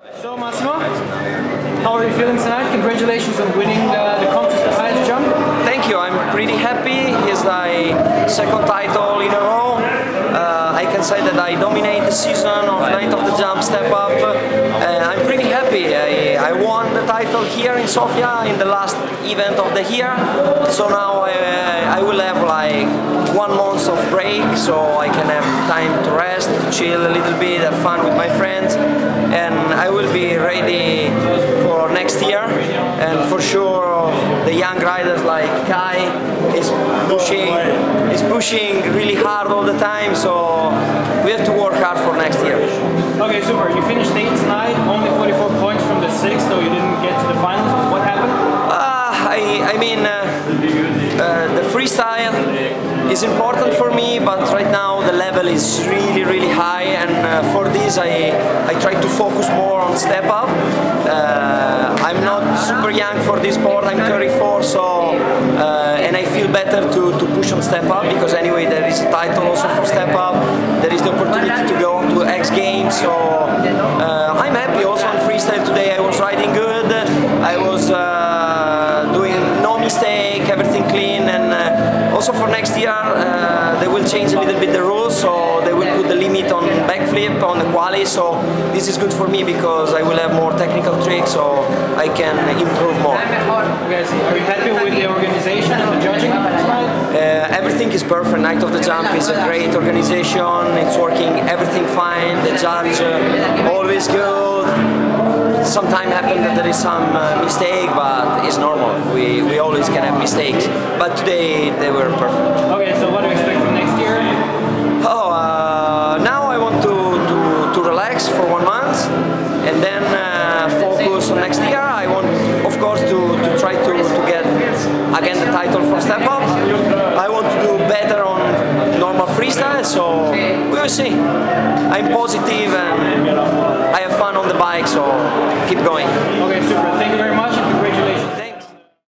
So Massimo, how are you feeling tonight? Congratulations on winning the contest, the highest jump. Thank you, I'm pretty happy. It's my second title in a row. I can say that I dominate the season of Night of the Jump Step Up. I'm pretty happy. I won the title here in Sofia in the last event of the year. So now I will have like 1 month of break, so I can have time to rest, to chill a little bit, have fun with my friends, and I will be ready for next year. And for sure the young riders like Kai is pushing really hard all the time, so we have to work hard for next year. Okay, super. You finished 8th tonight, only 44 points from the 6th, so you didn't get to the finals. What happened? I mean, the freestyle is important for me, but right now the level is really high, and for this I try to focus more on step up. I'm not super young for this sport, I'm 34, so and I feel better to push on step up, because anyway there is a title also for step up, there is the opportunity to go to X Games, so I'm happy. Also on freestyle today I was riding good, I was doing no mistake, everything clean, and also for next year they will change a little bit the rules, so they will put the limit on backflip on the quali, so this is good for me because I will have more technical tricks, so I can improve more. Okay, so are you happy with the organization and the judging tonight? Everything is perfect. Night of the Jump is a great organization, it's working everything fine, the judge always good. Sometimes happen that there is some mistake, but it's normal. We always can have mistakes. But today they were perfect. Okay, so what do you expect from next year? Oh, now I want to relax for 1 month and then focus on next year. I want, of course, to try to get again the title for Step Up. I want to do better on normal freestyle, so we will see. I'm positive and I have fun on the bike, so keep going.